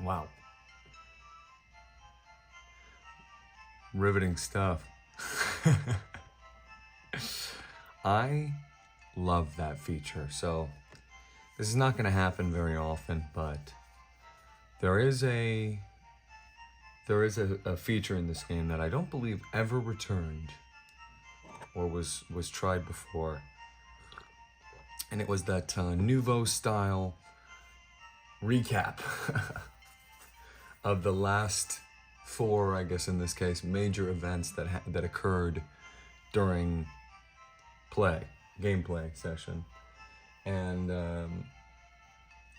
Wow. Riveting stuff. I love that feature. So this is not going to happen very often, but there is a feature in this game that I don't believe ever returned or was tried before, and it was that nouveau style recap of the last 4, I guess in this case, major events that occurred during gameplay session. And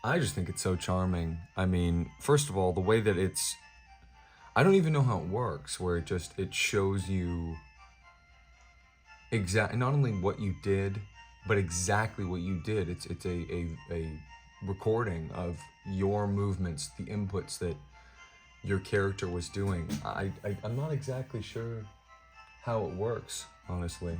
I just think it's so charming. I mean, first of all, the way that I don't even know how it works, where it shows you not only what you did, but exactly what you did. It's a recording of your movements, the inputs that your character was doing. I'm not exactly sure how it works, honestly.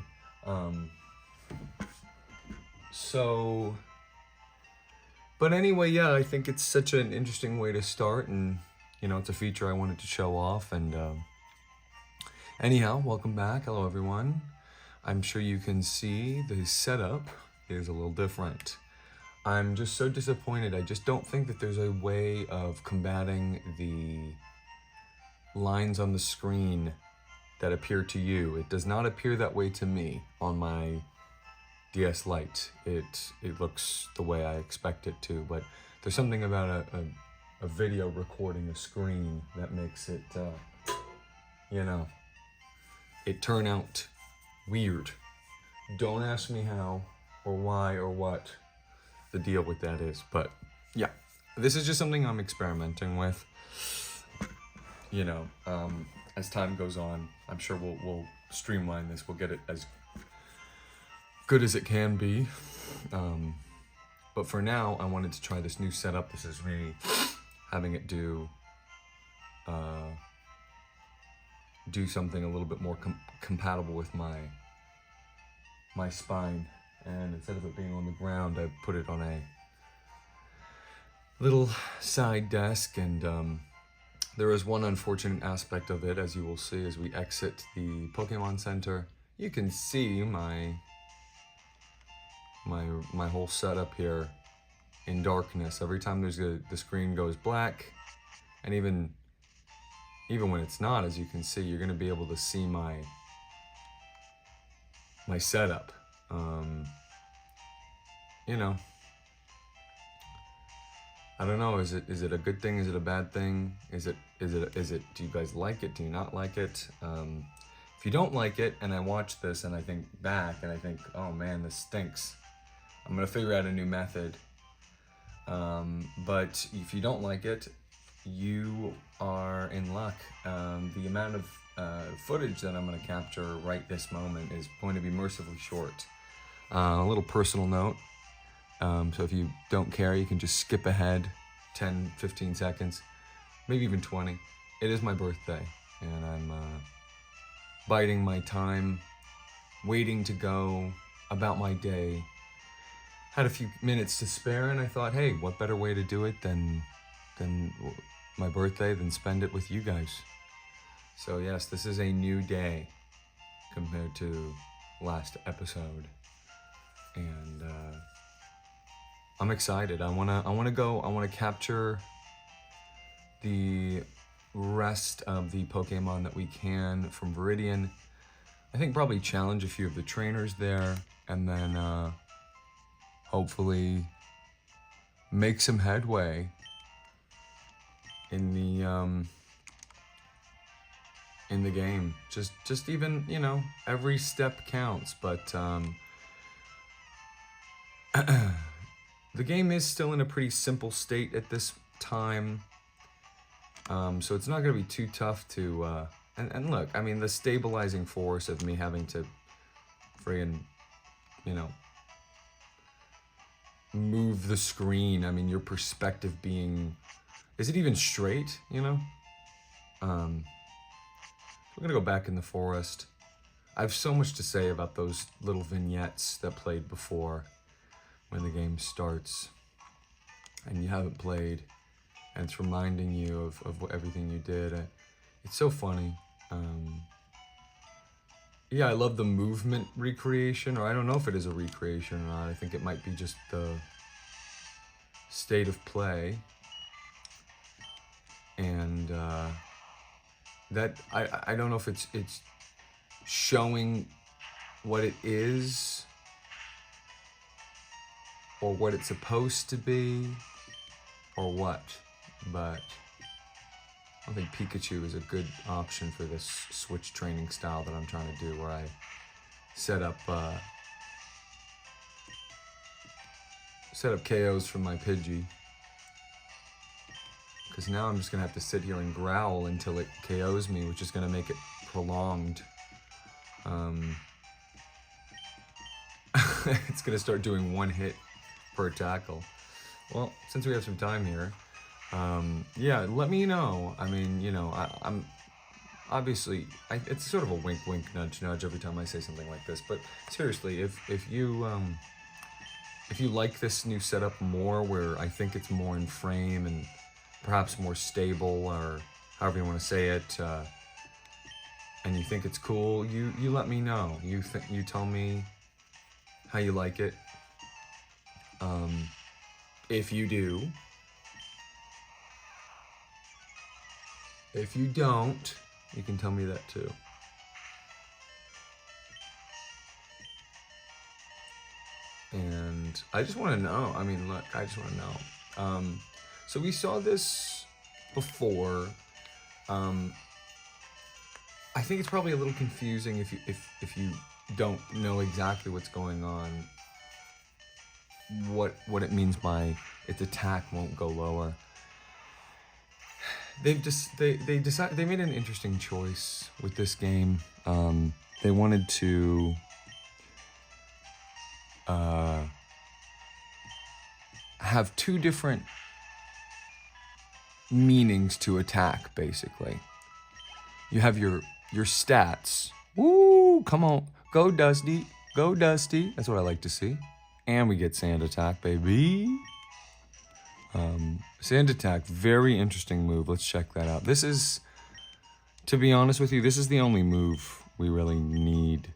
But anyway, yeah, I think it's such an interesting way to start, and it's a feature I wanted to show off. And anyhow, welcome back. Hello, everyone. I'm sure you can see the setup is a little different. I'm just so disappointed. I just don't think that there's a way of combating the lines on the screen that appear to you. It does not appear that way to me on my DS Lite. It looks the way I expect it to, but there's something about a video recording a screen that makes it, it turn out weird. Don't ask me how or why or what the deal with that is, but yeah, this is just something I'm experimenting with. As time goes on, I'm sure we'll streamline this. We'll get it as good as it can be. But for now, I wanted to try this new setup. This is me having it do something a little bit more compatible with my spine. And instead of it being on the ground, I put it on a little side desk. And there is one unfortunate aspect of it, as you will see as we exit the Pokémon Center. You can see my whole setup here in darkness. Every time the screen goes black, and even when it's not, as you can see, you're going to be able to see my setup. I don't know. Is it a good thing? Is it a bad thing? Is it? Do you guys like it? Do you not like it? If you don't like it, and I watch this and I think back and I think, oh man, this stinks, I'm gonna figure out a new method. But if you don't like it, you are in luck. The amount of footage that I'm gonna capture right this moment is going to be mercifully short. A little personal note. So if you don't care, you can just skip ahead 10, 15 seconds, maybe even 20. It is my birthday, and I'm biding my time, waiting to go about my day. Had a few minutes to spare, and I thought, hey, what better way to do it than my birthday, than spend it with you guys. So yes, this is a new day compared to last episode, and I'm excited. I wanna capture the rest of the Pokemon that we can from Viridian. I think probably challenge a few of the trainers there, and then hopefully make some headway in the game. Just even, every step counts, but the game is still in a pretty simple state at this time. So it's not going to be too tough to, and look, I mean, the stabilizing force of me having to friggin', move the screen, I mean, your perspective being, is it even straight, We're going to go back in the forest. I have so much to say about those little vignettes that played before when the game starts and you haven't played. and it's reminding you of everything you did. It's so funny. Yeah, I love the movement recreation, or I don't know if it is a recreation or not. I think it might be just the state of play. And that I don't know if it's showing what it is or what it's supposed to be or what, but I think Pikachu is a good option for this switch training style that I'm trying to do, where I set up KOs from my Pidgey. Because now I'm just going to have to sit here and growl until it KOs me, which is going to make it prolonged. It's going to start doing one hit per tackle. Well, since we have some time here, yeah, let me know. I mean, you know, I'm obviously, it's sort of a wink, wink, nudge, nudge every time I say something like this. But seriously, if you like this new setup more, where I think it's more in frame and perhaps more stable, or however you want to say it, and you think it's cool, you let me know. You tell me how you like it. If you do. If you don't, you can tell me that too. And I just want to know. I mean, look, I just want to know. So we saw this before. I think it's probably a little confusing if you don't know exactly what's going on. What it means by its attack won't go lower. They made an interesting choice with this game. They wanted to have two different meanings to attack, basically. You have your stats. Woo, come on. Go Dusty. Go Dusty. That's what I like to see. And we get Sand Attack, baby. Sand Attack, very interesting move. Let's check that out. This is, to be honest with you, this is the only move we really need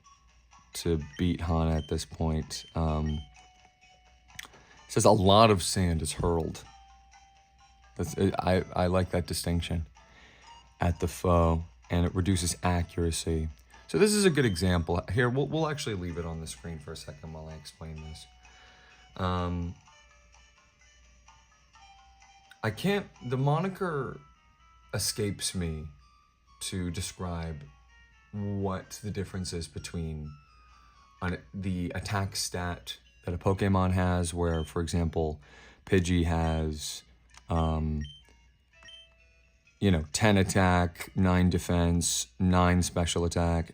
to beat Hana at this point. It says a lot of sand is hurled. I like that distinction at the foe, and it reduces accuracy. So this is a good example. Here, we'll actually leave it on the screen for a second while I explain this. The moniker escapes me to describe what the difference is between the attack stat that a Pokemon has, where, for example, Pidgey has, 10 attack, 9 defense, 9 special attack,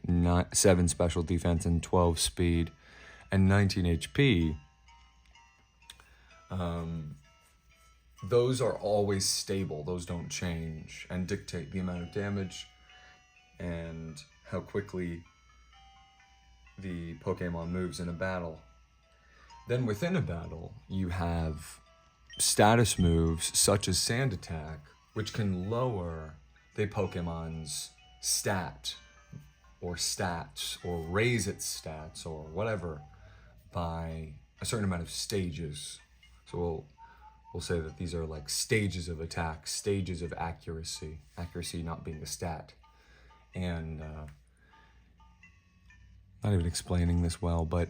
7 special defense, and 12 speed, and 19 HP. Those are always stable. Those don't change and dictate the amount of damage and how quickly the Pokemon moves in a battle. Then within a battle, you have status moves such as Sand Attack, which can lower the Pokemon's stat or stats, or raise its stats or whatever by a certain amount of stages. So we'll say that these are like stages of attack, stages of accuracy, accuracy not being a stat. And not even explaining this well, but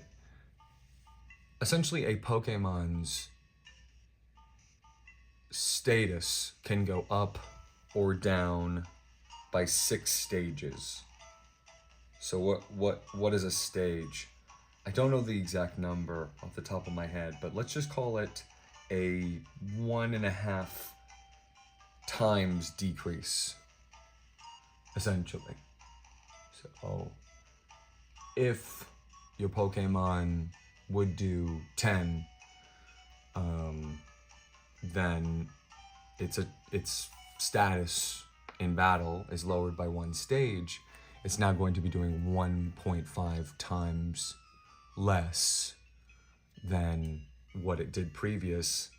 essentially a Pokemon's status can go up or down by 6 stages. So what is a stage? I don't know the exact number off the top of my head, but let's just call it a 1.5 times decrease, essentially. So if your Pokemon would do 10, then its status in battle is lowered by 1 stage. It's now going to be doing 1.5 times less than what it did previous.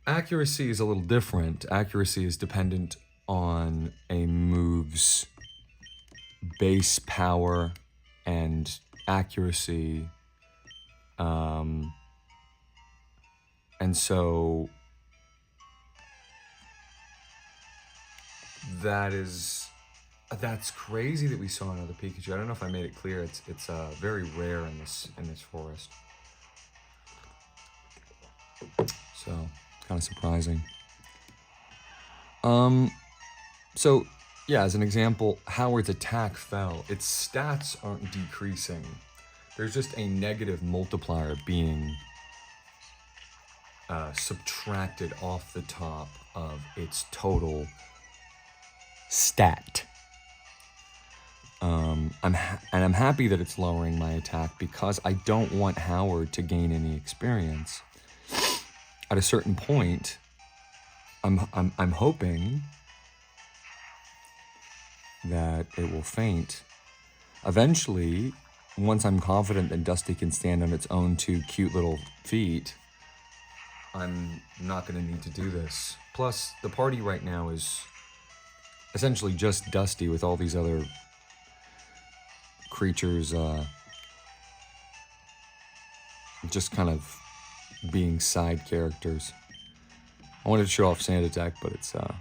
Accuracy is a little different. Accuracy is dependent on a move's base power and accuracy. And so that's crazy that we saw another Pikachu. I don't know if I made it clear. It's very rare in this forest. So kind of surprising. So yeah, as an example, Howard's attack fell. Its stats aren't decreasing. There's just a negative multiplier being subtracted off the top of its total stat. I'm happy that it's lowering my attack because I don't want Howard to gain any experience. At a certain point, I'm hoping that it will faint. Eventually, once I'm confident that Dusty can stand on its own two cute little feet, I'm not going to need to do this. Plus, the party right now is essentially just Dusty with all these other creatures just kind of being side characters. I wanted to show off Sand Attack, but it's not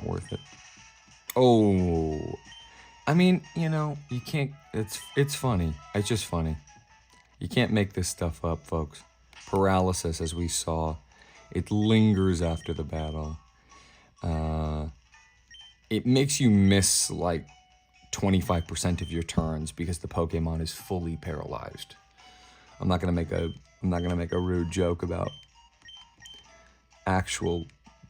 worth it. Oh, I mean, you know, you can't. It's funny. It's just funny. You can't make this stuff up, folks. Paralysis, as we saw, it lingers after the battle. It makes you miss like 25% of your turns because the Pokemon is fully paralyzed. I'm not gonna make a rude joke about actual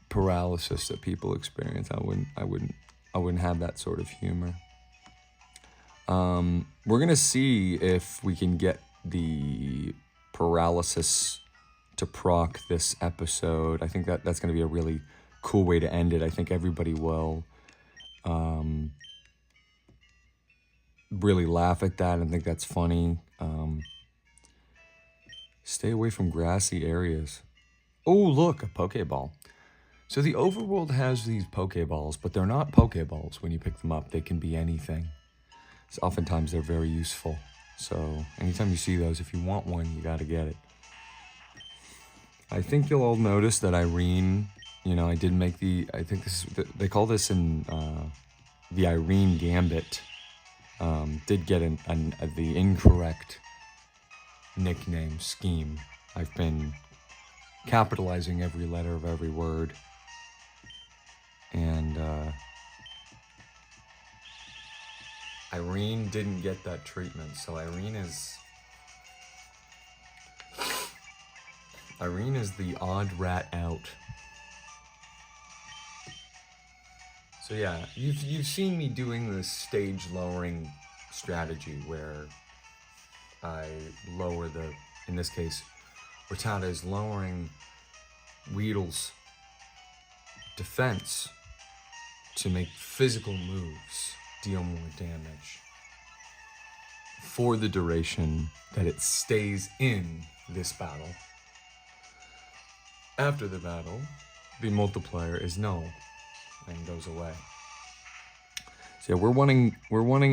paralysis that people experience. I wouldn't have that sort of humor. We're gonna see if we can get the paralysis to proc this episode. I think that's gonna be a really cool way to end it. I think everybody will really laugh at that and think that's funny. Stay away from grassy areas. Oh, look, a Pokeball. So the overworld has these Pokeballs, but they're not Pokeballs when you pick them up. They can be anything. So oftentimes they're very useful. So anytime you see those, if you want one, you gotta get it. I think you'll all notice that Irene, you know, I think this is, they call this in the Irene Gambit, did get the incorrect nickname scheme. I've been capitalizing every letter of every word. And Irene didn't get that treatment, so Irene is the odd rat out. So yeah, you've seen me doing this stage lowering strategy where I lower in this case, Rattata is lowering Weedle's defense to make physical moves deal more damage for the duration that it stays in this battle. After the battle, the multiplier is null and goes away. So yeah, we're wanting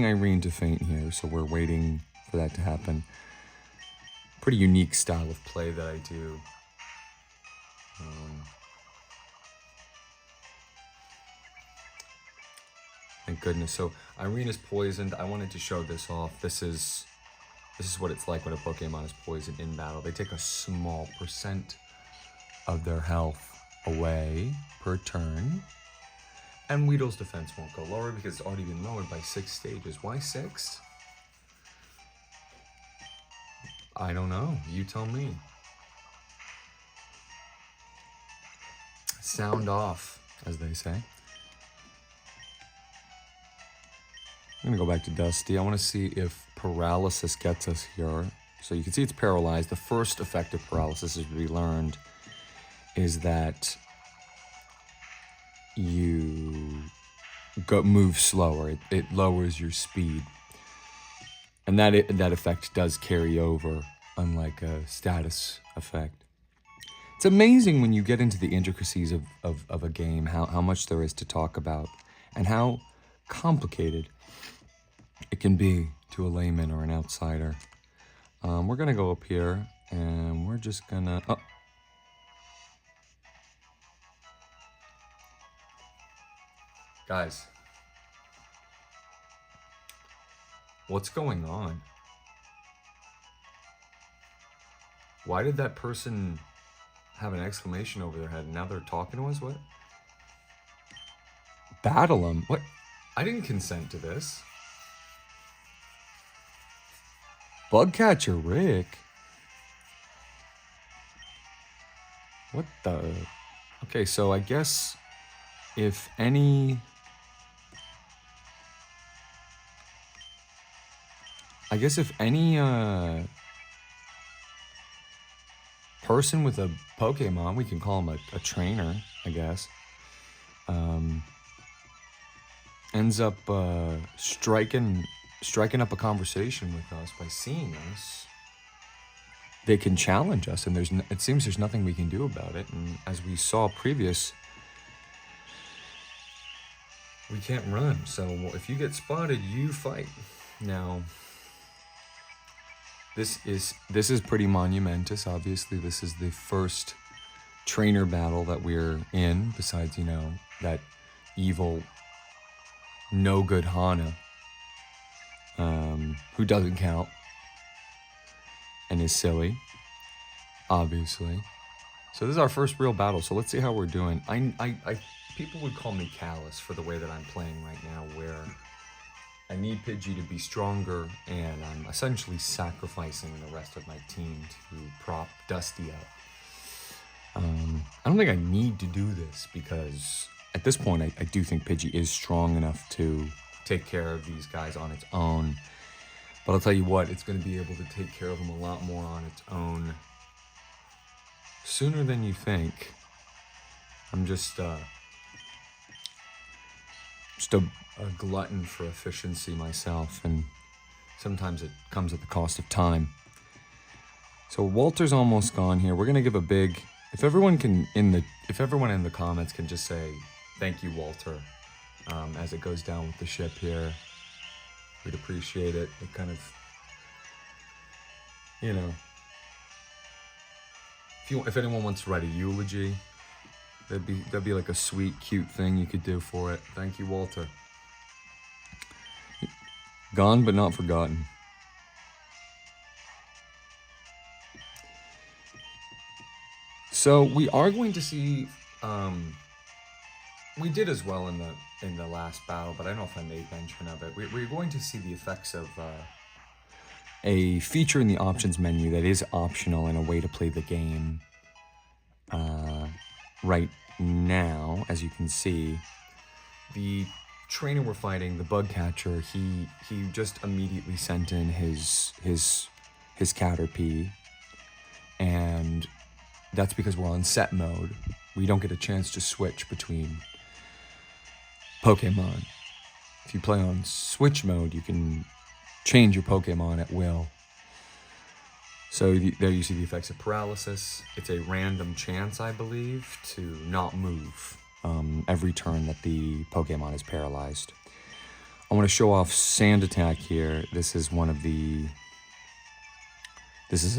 Irene to faint here, so we're waiting for that to happen. Pretty unique style of play that I do. Thank goodness. So Irene is poisoned. I wanted to show this off. This is what it's like when a Pokemon is poisoned in battle. They take a small percent of their health away per turn. And Weedle's defense won't go lower because it's already been lowered by 6 stages. Why 6? I don't know. You tell me. Sound off, as they say. I'm gonna go back to Dusty. I want to see if paralysis gets us here. So you can see it's paralyzed. The first effect of paralysis, as we learned, is that you move slower. It lowers your speed, and that effect does carry over, unlike a status effect. It's amazing when you get into the intricacies of a game, how much there is to talk about and how complicated it can be to a layman or an outsider. We're gonna go up here and we're just gonna... Oh. Guys, what's going on? Why did that person have an exclamation over their head and now they're talking to us? What? Battle them? What? I didn't consent to this. Bugcatcher Rick? What the? Okay, so I guess if any... person with a Pokemon, we can call him a trainer, I guess, ends up striking up a conversation with us by seeing us, they can challenge us, and it seems there's nothing we can do about it. And as we saw previous, we can't run. So if you get spotted, you fight. Now, this is pretty monumentous. Obviously, this is the first trainer battle that we're in, besides, you know, that evil, no good Hana, who doesn't count and is silly, obviously. So this is our first real battle. So let's see how we're doing. People would call me callous for the way that I'm playing right now, where I need Pidgey to be stronger, and I'm essentially sacrificing the rest of my team to prop Dusty up. I don't think I need to do this, because at this point I do think Pidgey is strong enough to take care of these guys on its own. But I'll tell you what, it's going to be able to take care of them a lot more on its own sooner than you think. I'm just a glutton for efficiency myself, and sometimes it comes at the cost of time. So Walter's almost gone here. We're gonna give a big, if everyone in the comments can just say thank you, Walter, as it goes down with the ship here, we'd appreciate it. It kind of, you know, if anyone wants to write a eulogy, that'd be like a sweet, cute thing you could do for it. Thank you, Walter. Gone but not forgotten. So we are going to see, we did as well in the last battle, but I don't know if I made mention of it. We're going to see the effects of a feature in the options menu that is optional and a way to play the game. Right now, as you can see, the trainer we're fighting, the bug catcher, he just immediately sent in his Caterpie, and that's because we're on set mode. We don't get a chance to switch between Pokemon. If you play on switch mode, you can change your Pokemon at will. So there you see the effects of paralysis. It's a random chance, I believe, to not move every turn that the Pokemon is paralyzed. I want to show off Sand Attack here. This is a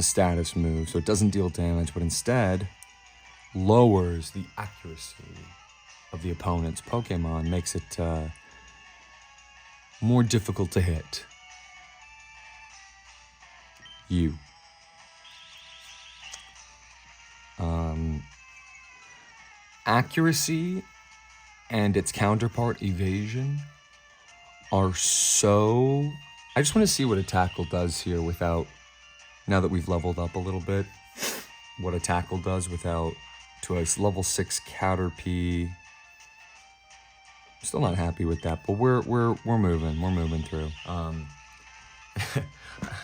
status move, so it doesn't deal damage, but instead lowers the accuracy of the opponent's Pokemon, makes it more difficult to hit. You. Accuracy and its counterpart, evasion, are so... I just want to see what a tackle does here without, now that we've leveled up a little bit, what a tackle does without, to a level 6 Caterpie. I'm still not happy with that, but we're moving through. I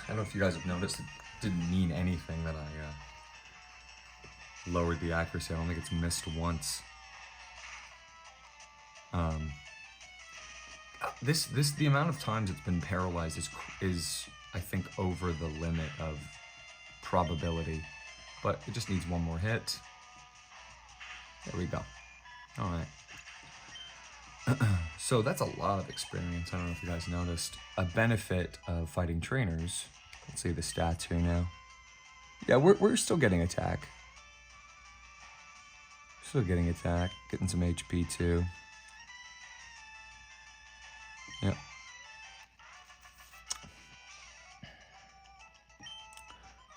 don't know if you guys have noticed, it didn't mean anything that I lowered the accuracy. I don't think it's missed once. The amount of times it's been paralyzed is I think over the limit of probability, but it just needs one more hit. There we go. All right. So that's a lot of experience. I don't know if you guys noticed. A benefit of fighting trainers. Let's see the stats here now. Yeah, we're still getting attack. Still getting attack. Getting some HP too. Yep.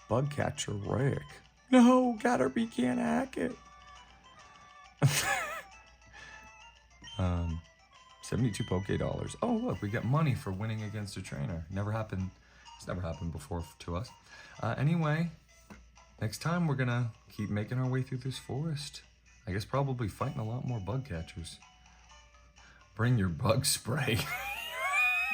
Bug catcher Rick. No, Caterpie can't hack it. 72 Poké Dollars. Oh, look, we get money for winning against a trainer. Never happened. It's never happened before to us. Anyway, next time we're gonna keep making our way through this forest. I guess probably fighting a lot more bug catchers. Bring your bug spray.